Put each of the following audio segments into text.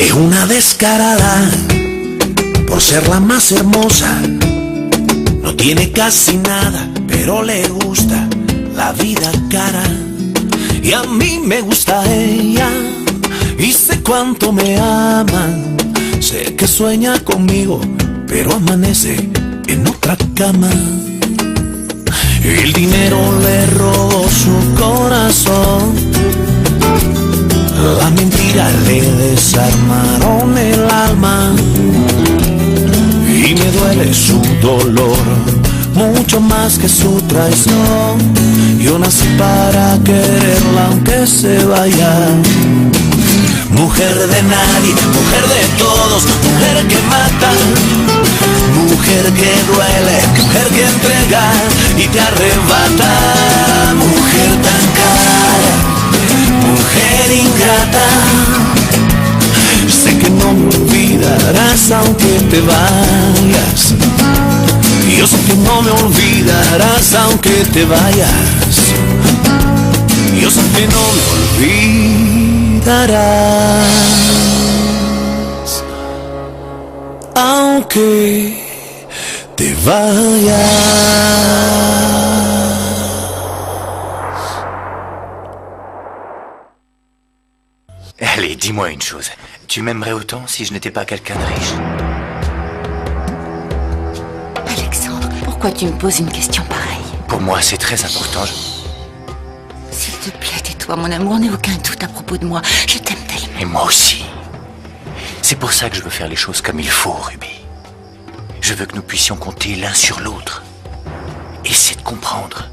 Es una descarada por ser la más hermosa. No tiene casi nada, pero le gusta la vida cara. Y a mí me gusta ella, y sé cuánto me ama. Sé que sueña conmigo, pero amanece en otra cama. El dinero le robó su corazón, la mentira le desarmaron el alma. Y me duele su dolor, mucho más que su traición. Yo nací para quererla aunque se vaya. Mujer de nadie, mujer de todos, mujer que mata, mujer que duele, mujer que entrega y te arrebata. Mujer tan cara, mujer ingrata, sé que no me olvidarás aunque te vayas. Yo sé que no me olvidarás aunque te vayas. Yo sé que no me olvidarás aunque te vayas. Allez, dis-moi une chose. Tu m'aimerais autant si je n'étais pas quelqu'un de riche? Alexandre, pourquoi tu me poses une question pareille? Pour moi, c'est très important. S'il te plaît, tais-toi, mon amour, n'aie aucun doute à propos de moi. Je t'aime tellement. Et moi aussi. C'est pour ça que je veux faire les choses comme il faut, Ruby. Je veux que nous puissions compter l'un sur l'autre. Essaie de comprendre.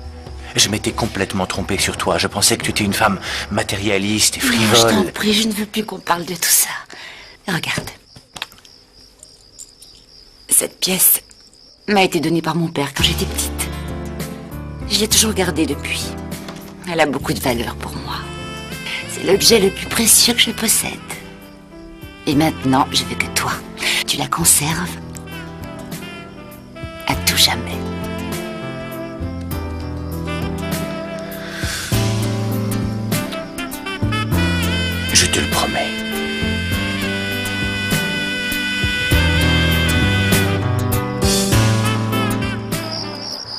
Je m'étais complètement trompé sur toi. Je pensais que tu étais une femme matérialiste et frivole. Non, je t'en prie, je ne veux plus qu'on parle de tout ça. Regarde. Cette pièce m'a été donnée par mon père quand j'étais petite. Je l'ai toujours gardée depuis. Elle a beaucoup de valeur pour moi. C'est l'objet le plus précieux que je possède. Et maintenant, je veux que toi, tu la conserves à tout jamais. Je te le promets.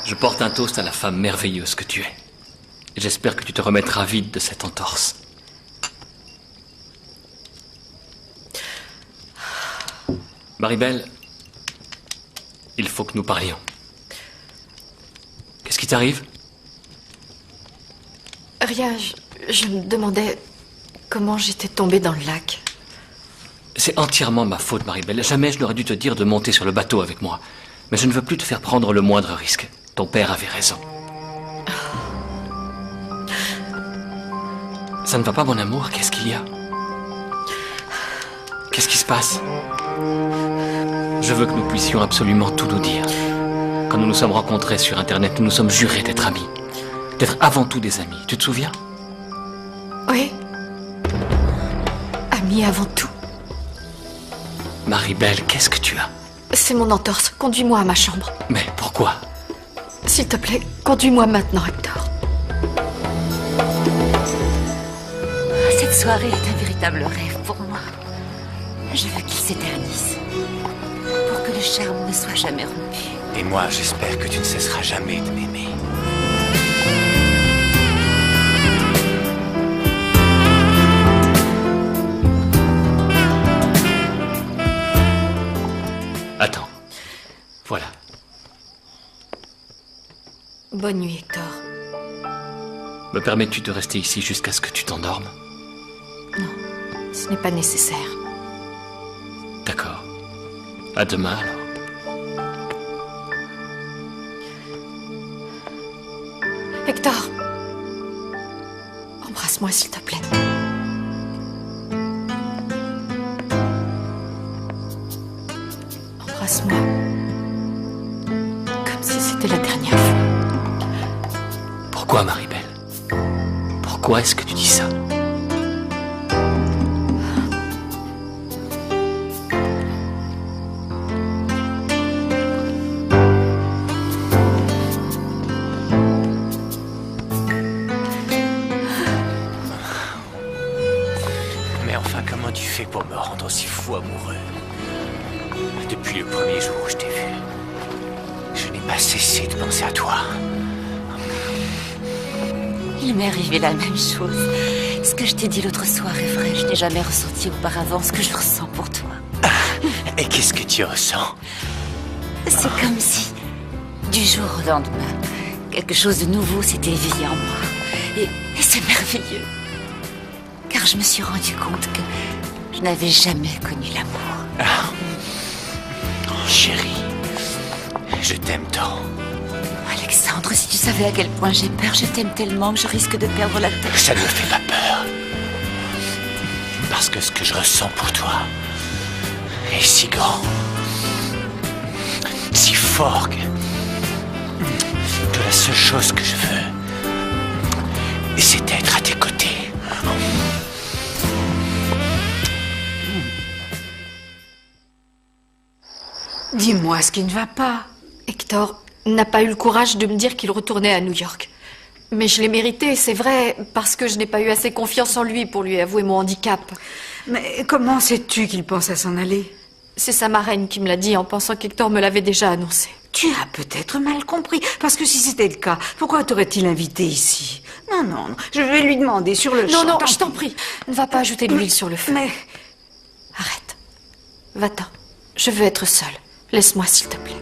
Je porte un toast à la femme merveilleuse que tu es. Et j'espère que tu te remettras vite de cette entorse. Maribel, il faut que nous parlions. Qu'est-ce qui t'arrive? Rien, je me demandais comment j'étais tombée dans le lac. C'est entièrement ma faute, Maribel. Jamais je n'aurais dû te dire de monter sur le bateau avec moi. Mais je ne veux plus te faire prendre le moindre risque. Ton père avait raison. Ça ne va pas, mon amour? Qu'est-ce qu'il y a? Qu'est-ce qui se passe? Je veux que nous puissions absolument tout nous dire. Quand nous nous sommes rencontrés sur Internet, nous nous sommes jurés d'être amis. D'être avant tout des amis. Tu te souviens? Oui. Amis avant tout. Maribel, qu'est-ce que tu as? C'est mon entorse. Conduis-moi à ma chambre. Mais pourquoi? S'il te plaît, conduis-moi maintenant, Hector. Cette soirée est un véritable rêve pour moi. Je veux qu'il s'éternise. Pour que le charme ne soit jamais rompu. Et moi, j'espère que tu ne cesseras jamais de m'aimer. Attends. Voilà. Bonne nuit, Hector. Me permets-tu de rester ici jusqu'à ce que tu t'endormes? Non, ce n'est pas nécessaire. D'accord. À demain, alors. Hector, embrasse-moi, s'il te plaît. Embrasse-moi. Comme si c'était la dernière fois. Pourquoi, Maribel? Pourquoi est-ce que tu dis ça? Mais enfin, comment tu fais pour me rendre rendre si fou amoureux. Depuis le premier jour où je t'ai vu, je n'ai pas cessé de penser à toi. Il m'est arrivé la même chose. Ce que je t'ai dit l'autre soir est vrai. Je n'ai jamais ressenti auparavant ce que je ressens pour toi. Et qu'est-ce que tu ressens? C'est comme si, du jour au lendemain, quelque chose de nouveau s'est éveillé en moi. Et c'est merveilleux. Car je me suis rendu compte que je n'avais jamais connu l'amour. Oh, chérie, je t'aime tant. Alexandre, si tu savais à quel point j'ai peur, je t'aime tellement que je risque de perdre la tête. Ça ne me fait pas peur. Parce que ce que je ressens pour toi est si grand, si fort que la seule chose que je veux, c'est d'être à tes côtés. Dis-moi ce qui ne va pas. Hector n'a pas eu le courage de me dire qu'il retournait à New York. Mais je l'ai mérité, c'est vrai, parce que je n'ai pas eu assez confiance en lui pour lui avouer mon handicap. Mais comment sais-tu qu'il pense à s'en aller? C'est sa marraine qui me l'a dit en pensant qu'Hector me l'avait déjà annoncé. Tu as peut-être mal compris, parce que si c'était le cas, pourquoi t'aurait-il invité ici? Non, non, non, je vais lui demander sur le champ. Non, non, je t'en prie, ne va pas ajouter de l'huile sur le feu. Mais... Arrête. Va-t'en. Je veux être seule. Laisse-moi, s'il te plaît.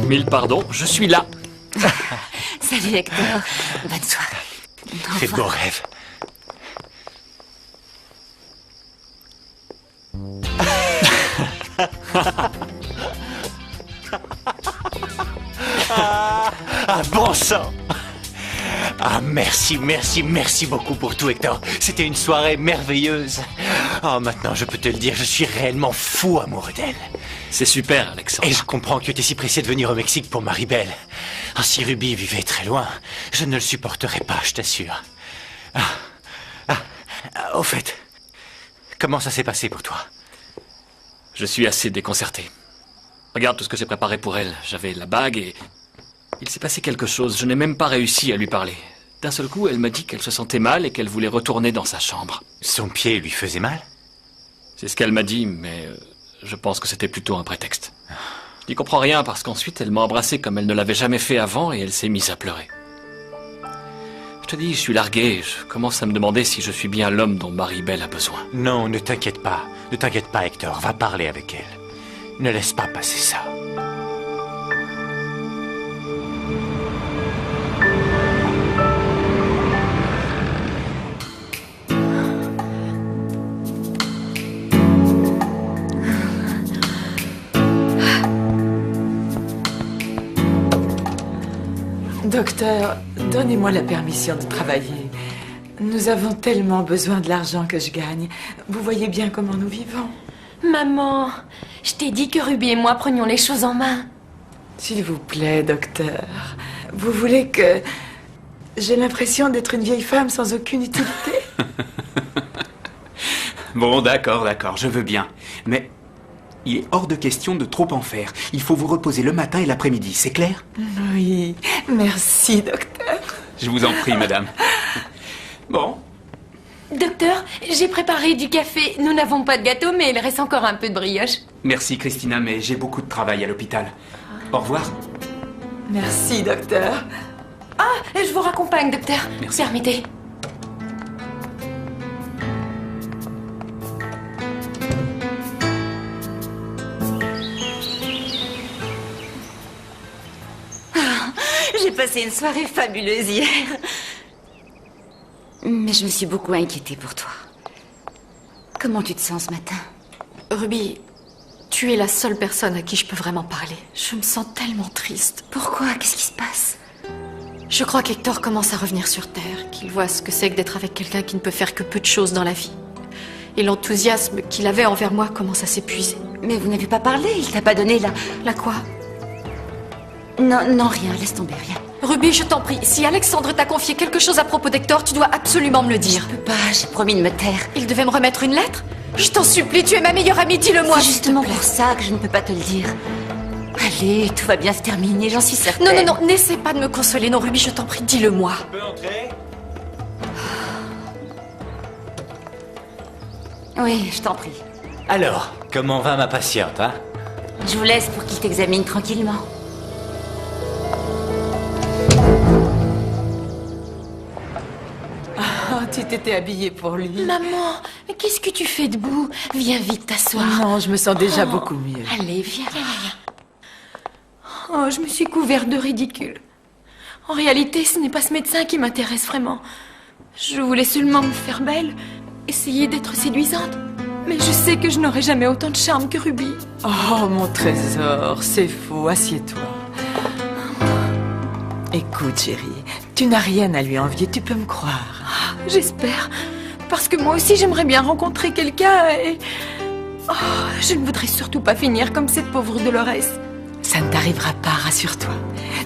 Mille pardons, je suis là. Salut Hector. Bonne soirée. Au Fais de revoir. beaux rêves. Ah, bon sang! Ah, merci, merci, merci beaucoup pour tout, Hector. C'était une soirée merveilleuse. Oh, maintenant, je peux te le dire, je suis réellement fou amoureux d'elle. C'est super, Alexandre. Et je comprends que tu étais si pressé de venir au Mexique pour Maribel. Ah, si Ruby vivait très loin, je ne le supporterais pas, je t'assure. Au fait, comment ça s'est passé pour toi? Je suis assez déconcerté. Regarde tout ce que j'ai préparé pour elle. J'avais la bague et... il s'est passé quelque chose. Je n'ai même pas réussi à lui parler. D'un seul coup, elle m'a dit qu'elle se sentait mal et qu'elle voulait retourner dans sa chambre. Son pied lui faisait mal? C'est ce qu'elle m'a dit, mais je pense que c'était plutôt un prétexte. Je n'y comprends rien parce qu'ensuite, elle m'a embrassé comme elle ne l'avait jamais fait avant et elle s'est mise à pleurer. Je te dis, je suis largué. Je commence à me demander si je suis bien l'homme dont Maribel a besoin. Non, ne t'inquiète pas. Ne t'inquiète pas, Hector. Va parler avec elle. Ne laisse pas passer ça. Docteur, donnez-moi la permission de travailler. Nous avons tellement besoin de l'argent que je gagne. Vous voyez bien comment nous vivons. Maman, je t'ai dit que Ruby et moi prenions les choses en main. S'il vous plaît, docteur. Vous voulez que... J'ai l'impression d'être une vieille femme sans aucune utilité. Bon, d'accord, je veux bien. Mais il est hors de question de trop en faire. Il faut vous reposer le matin et l'après-midi, c'est clair? Oui, merci, docteur. Je vous en prie, madame. Bon, Docteur, j'ai préparé du café. Nous n'avons pas de gâteau, mais il reste encore un peu de brioche. merci Christina, mais j'ai beaucoup de travail à l'hôpital. Au revoir. Merci, docteur. Ah, je vous raccompagne, docteur. Merci. Permettez. J'ai passé une soirée fabuleuse hier. Mais je me suis beaucoup inquiétée pour toi. Comment tu te sens ce matin? Ruby, tu es la seule personne à qui je peux vraiment parler. Je me sens tellement triste. Pourquoi? Qu'est-ce qui se passe? Je crois qu'Hector commence à revenir sur Terre, qu'il voit ce que c'est que d'être avec quelqu'un qui ne peut faire que peu de choses dans la vie. Et l'enthousiasme qu'il avait envers moi commence à s'épuiser. Mais vous n'avez pas parlé, il t'a pas donné la... La quoi? Non, non, rien, laisse tomber, rien. Ruby, je t'en prie, si Alexandre t'a confié quelque chose à propos d'Hector, tu dois absolument me le dire. Je peux pas, j'ai promis de me taire. Il devait me remettre une lettre? Je t'en supplie, tu es ma meilleure amie, dis-le-moi. C'est justement pour ça que je ne peux pas te le dire. Allez, tout va bien se terminer, j'en suis certaine. Non, non, non, n'essaie pas de me consoler, non, Ruby, je t'en prie, dis-le-moi. Je peux entrer? Oui, je t'en prie. Alors, comment va ma patiente, hein? Je vous laisse pour qu'il t'examine tranquillement. Oh, tu t'étais habillée pour lui. Maman, qu'est-ce que tu fais debout? Viens vite t'asseoir. Non, je me sens déjà beaucoup mieux. Allez, viens. Oh, je me suis couverte de ridicule. En réalité, ce n'est pas ce médecin qui m'intéresse vraiment. Je voulais seulement me faire belle, essayer d'être séduisante. Mais je sais que je n'aurai jamais autant de charme que Ruby. Oh, mon trésor, c'est faux, assieds-toi. Écoute, chérie, tu n'as rien à lui envier, tu peux me croire. J'espère, parce que moi aussi j'aimerais bien rencontrer quelqu'un et... Oh, je ne voudrais surtout pas finir comme cette pauvre Dolores. Ça ne t'arrivera pas, rassure-toi.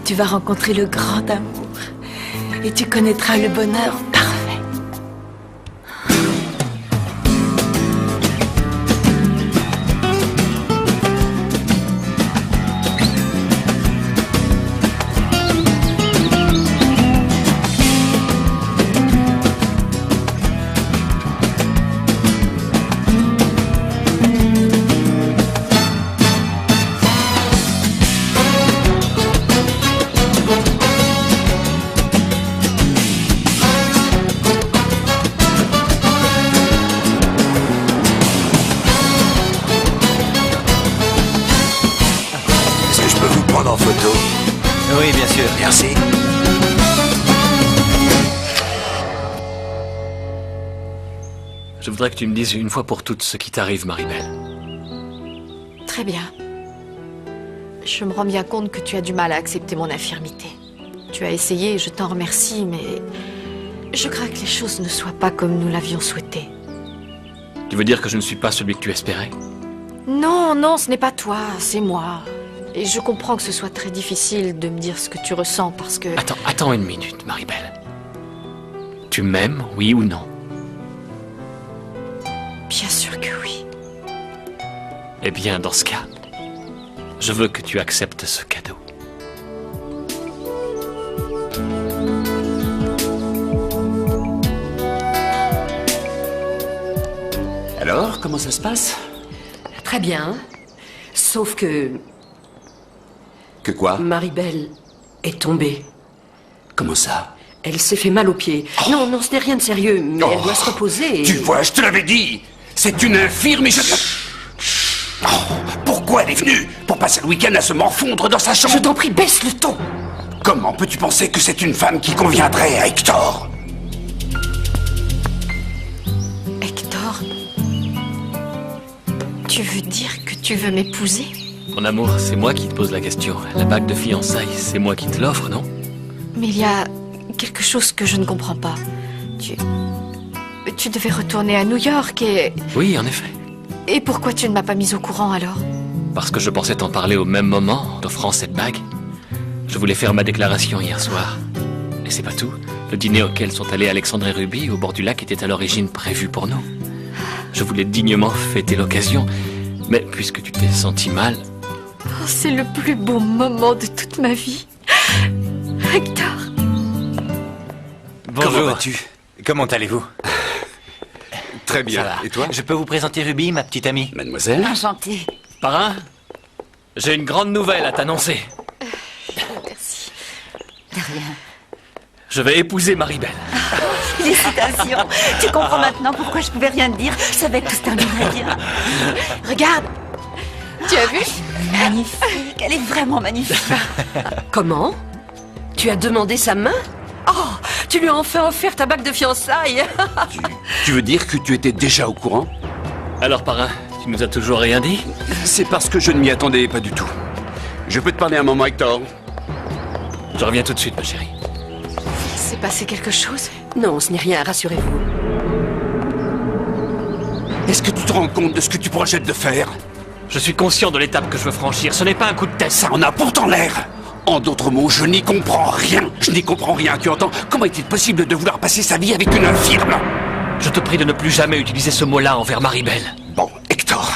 Tu vas rencontrer le grand amour et tu connaîtras le bonheur parfait. En photo. Oui, bien sûr. Merci. Je voudrais que tu me dises une fois pour toutes ce qui t'arrive, Maribel. Très bien. Je me rends bien compte que tu as du mal à accepter mon infirmité. Tu as essayé et je t'en remercie, mais je crains que les choses ne soient pas comme nous l'avions souhaité. Tu veux dire que je ne suis pas celui que tu espérais? Non, non, ce n'est pas toi, c'est moi. Et je comprends que ce soit très difficile de me dire ce que tu ressens parce que... Attends une minute, Maribel. Tu m'aimes, oui ou non? Bien sûr que oui. Eh bien, dans ce cas, je veux que tu acceptes ce cadeau. Alors, comment ça se passe? Très bien. Sauf que... Que quoi? Maribel est tombée. Comment ça? Elle s'est fait mal aux pieds. Oh. Non, non, ce n'est rien de sérieux, mais elle doit se reposer et... Tu vois, je te l'avais dit! C'est une infirme et je... Oh, pourquoi elle est venue? Pour passer le week-end à se morfondre dans sa chambre? Je t'en prie, baisse le ton! Comment peux-tu penser que c'est une femme qui conviendrait à Hector? Hector? Tu veux dire que tu veux m'épouser? Mon amour, c'est moi qui te pose la question. La bague de fiançailles, c'est moi qui te l'offre, non? Mais il y a quelque chose que je ne comprends pas. Tu devais retourner à New York et... Oui, en effet. Et pourquoi tu ne m'as pas mise au courant alors? Parce que je pensais t'en parler au même moment, en t'offrant cette bague. Je voulais faire ma déclaration hier soir. Et c'est pas tout. Le dîner auquel sont allés Alexandre et Ruby au bord du lac était à l'origine prévu pour nous. Je voulais dignement fêter l'occasion. Mais puisque tu t'es senti mal... Oh, c'est le plus beau moment de toute ma vie. Hector. Bonjour. Comment vas-tu? Comment allez-vous? Très bien. Ça va. Et toi? Je peux vous présenter Ruby, ma petite amie? Mademoiselle? Enchantée. Parrain, j'ai une grande nouvelle à t'annoncer. Merci. De rien. Je vais épouser Maribel. Félicitations. Tu comprends maintenant pourquoi je pouvais rien te dire? Je savais que tout se terminerait bien. Regarde. Tu as vu? Magnifique. Elle est vraiment magnifique. Comment? Tu as demandé sa main? Oh, tu lui as enfin offert ta bague de fiançailles. Tu veux dire que tu étais déjà au courant? Alors, parrain, tu nous as toujours rien dit? C'est parce que je ne m'y attendais pas du tout. Je peux te parler un moment, Hector? Je reviens tout de suite, ma chérie. Il s'est passé quelque chose? Non, ce n'est rien, rassurez-vous. Est-ce que tu te rends compte de ce que tu projettes de faire? Je suis conscient de l'étape que je veux franchir. Ce n'est pas un coup de tête. Ça en a pourtant l'air! En d'autres mots, je n'y comprends rien. Je n'y comprends rien. Tu entends? Comment est-il possible de vouloir passer sa vie avec une infirme? Je te prie de ne plus jamais utiliser ce mot-là envers Marie-Belle. Bon, Hector,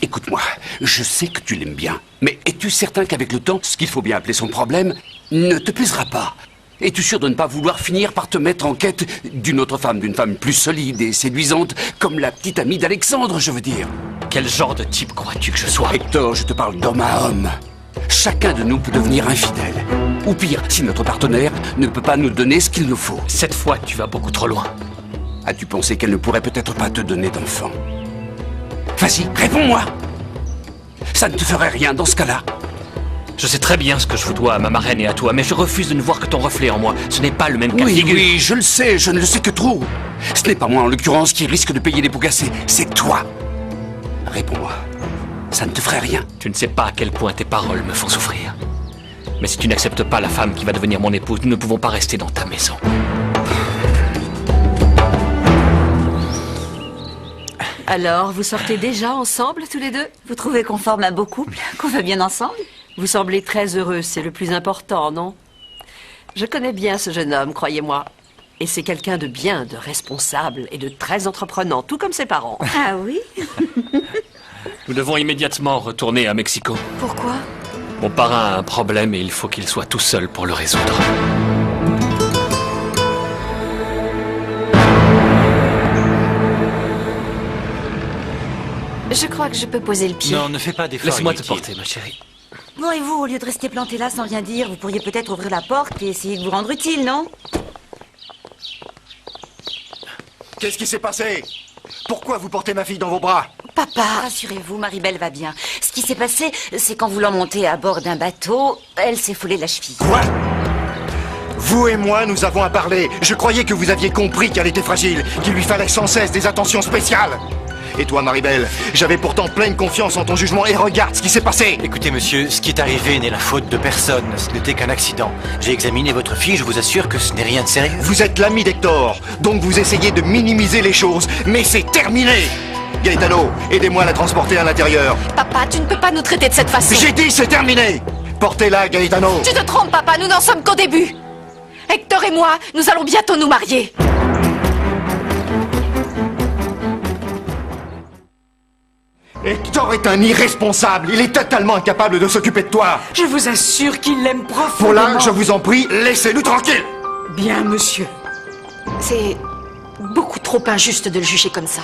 écoute-moi. Je sais que tu l'aimes bien. Mais es-tu certain qu'avec le temps, ce qu'il faut bien appeler son problème ne te pèsera pas? Es-tu sûr de ne pas vouloir finir par te mettre en quête d'une autre femme, d'une femme plus solide et séduisante, comme la petite amie d'Alexandre, je veux dire? Quel genre de type crois-tu que je sois? Hector, je te parle d'homme à homme. Chacun de nous peut devenir infidèle. Ou pire, si notre partenaire ne peut pas nous donner ce qu'il nous faut. Cette fois, tu vas beaucoup trop loin. As-tu pensé qu'elle ne pourrait peut-être pas te donner d'enfant? Vas-y, réponds-moi! Ça ne te ferait rien dans ce cas-là. Je sais très bien ce que je vous dois à ma marraine et à toi, mais je refuse de ne voir que ton reflet en moi. Ce n'est pas le même cas de figure. Oui, je le sais, je ne le sais que trop. Ce n'est pas moi, en l'occurrence, qui risque de payer les pots cassés. C'est toi. Réponds-moi. Ça ne te ferait rien. Tu ne sais pas à quel point tes paroles me font souffrir. Mais si tu n'acceptes pas la femme qui va devenir mon épouse, nous ne pouvons pas rester dans ta maison. Alors, vous sortez déjà ensemble, tous les deux? Vous trouvez qu'on forme un beau couple? Qu'on va bien ensemble? Vous semblez très heureux, c'est le plus important, non? Je connais bien ce jeune homme, croyez-moi. Et c'est quelqu'un de bien, de responsable et de très entreprenant, tout comme ses parents. Ah oui? Nous devons immédiatement retourner à Mexico. Pourquoi? Mon parrain a un problème et il faut qu'il soit tout seul pour le résoudre. Je crois que je peux poser le pied. Non, ne fais pas d'efforts. Laisse-moi te inutiles. porter, ma chérie. Bon, et vous, au lieu de rester planté là sans rien dire, vous pourriez peut-être ouvrir la porte et essayer de vous rendre utile, non? Qu'est-ce qui s'est passé? Pourquoi vous portez ma fille dans vos bras? Papa, rassurez-vous, Marie-Belle va bien. Ce qui s'est passé, c'est qu'en voulant monter à bord d'un bateau, elle s'est foulée la cheville. Quoi? Vous et moi, nous avons à parler. Je croyais que vous aviez compris qu'elle était fragile, qu'il lui fallait sans cesse des attentions spéciales. Et toi, Marie-Belle, j'avais pourtant pleine confiance en ton jugement et regarde ce qui s'est passé. Écoutez, monsieur, ce qui est arrivé n'est la faute de personne. Ce n'était qu'un accident. J'ai examiné votre fille, je vous assure que ce n'est rien de sérieux. Vous êtes l'ami d'Hector, donc vous essayez de minimiser les choses, mais c'est terminé. Gaetano, aidez-moi à la transporter à l'intérieur. Papa, tu ne peux pas nous traiter de cette façon. J'ai dit c'est terminé. Portez-la, Gaetano. Tu te trompes, papa, nous n'en sommes qu'au début. Hector et moi, nous allons bientôt nous marier. Hector est un irresponsable. Il est totalement incapable de s'occuper de toi. Je vous assure qu'il l'aime profondément. Pour là, je vous en prie, laissez-nous tranquille. Bien, monsieur. C'est beaucoup trop injuste de le juger comme ça.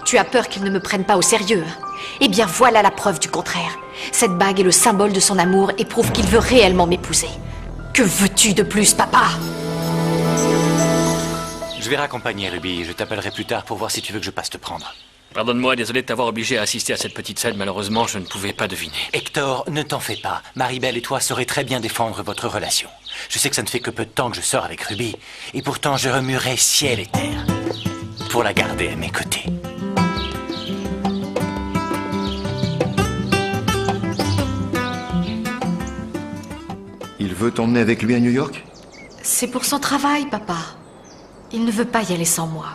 Tu as peur qu'il ne me prenne pas au sérieux. Eh bien, voilà la preuve du contraire. Cette bague est le symbole de son amour et prouve qu'il veut réellement m'épouser. Que veux-tu de plus, papa? Je vais raccompagner Ruby. Je t'appellerai plus tard pour voir si tu veux que je passe te prendre. Pardonne-moi, désolé de t'avoir obligé à assister à cette petite scène. Malheureusement, je ne pouvais pas deviner. Hector, ne t'en fais pas. Marie-Belle et toi saurez très bien défendre votre relation. Je sais que ça ne fait que peu de temps que je sors avec Ruby. Et pourtant, je remuerai ciel et terre pour la garder à mes côtés. Il veut t'emmener avec lui à New York? C'est pour son travail, papa. Il ne veut pas y aller sans moi.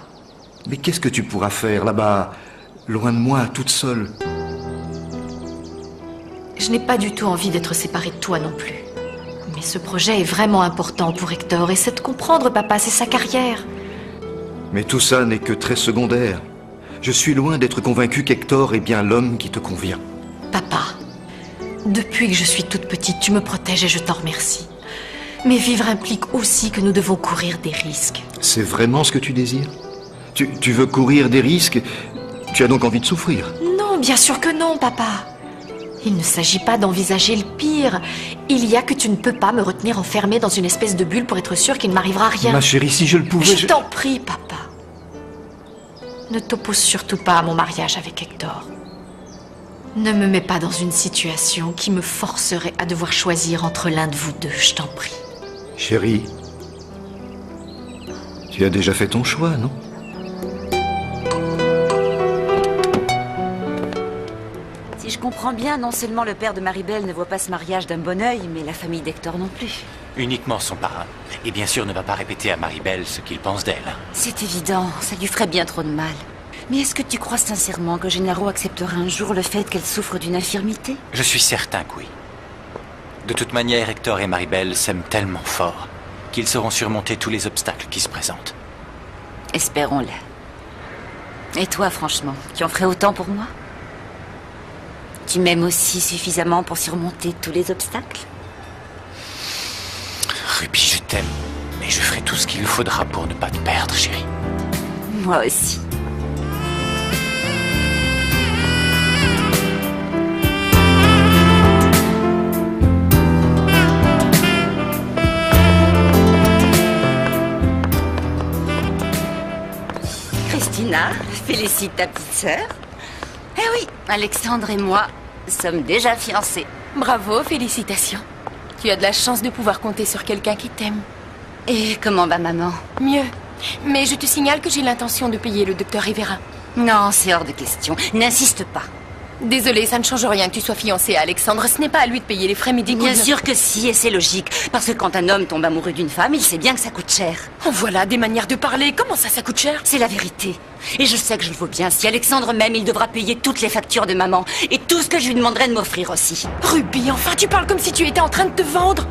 Mais qu'est-ce que tu pourras faire là-bas, loin de moi, toute seule? Je n'ai pas du tout envie d'être séparée de toi non plus. Mais ce projet est vraiment important pour Hector, et c'est de comprendre, papa, c'est sa carrière. Mais tout ça n'est que très secondaire. Je suis loin d'être convaincu qu'Hector est bien l'homme qui te convient. Papa, depuis que je suis toute petite, tu me protèges et je t'en remercie. Mais vivre implique aussi que nous devons courir des risques. C'est vraiment ce que tu désires? Tu veux courir des risques? Tu as donc envie de souffrir? Non, bien sûr que non, papa. Il ne s'agit pas d'envisager le pire. Il y a que tu ne peux pas me retenir enfermée dans une espèce de bulle pour être sûre qu'il ne m'arrivera rien. Ma chérie, si je le pouvais... Je t'en prie, papa. Ne t'oppose surtout pas à mon mariage avec Hector. Ne me mets pas dans une situation qui me forcerait à devoir choisir entre l'un de vous deux, je t'en prie. Chérie, tu as déjà fait ton choix, non? Si je comprends bien, non seulement le père de Marie-Belle ne voit pas ce mariage d'un bon œil, mais la famille d'Hector non plus. Uniquement son parrain. Et bien sûr ne va pas répéter à Marie-Belle ce qu'il pense d'elle. C'est évident, ça lui ferait bien trop de mal. Mais est-ce que tu crois sincèrement que Gennaro acceptera un jour le fait qu'elle souffre d'une infirmité? Je suis certain que oui. De toute manière, Hector et Maribel s'aiment tellement fort qu'ils sauront surmonter tous les obstacles qui se présentent. Espérons-le. Et toi, franchement, tu en ferais autant pour moi? Tu m'aimes aussi suffisamment pour surmonter tous les obstacles? Ruby, je t'aime, mais je ferai tout ce qu'il faudra pour ne pas te perdre, chérie. Moi aussi. Christina, félicite ta petite sœur. Eh oui, Alexandre et moi sommes déjà fiancés. Bravo, félicitations. Tu as de la chance de pouvoir compter sur quelqu'un qui t'aime. Et comment va maman? Mieux. Mais je te signale que j'ai l'intention de payer le docteur Rivera. Non, c'est hors de question. N'insiste pas. Désolée, ça ne change rien que tu sois fiancée à Alexandre. Ce n'est pas à lui de payer les frais médicaux. Bien sûr que si, et c'est logique. Parce que quand un homme tombe amoureux d'une femme, il sait bien que ça coûte cher. Oh, voilà, des manières de parler. Comment ça coûte cher? C'est la vérité. Et je sais que je le vaux bien. Si Alexandre m'aime, il devra payer toutes les factures de maman. Et tout ce que je lui demanderai de m'offrir aussi. Ruby, enfin, tu parles comme si tu étais en train de te vendre.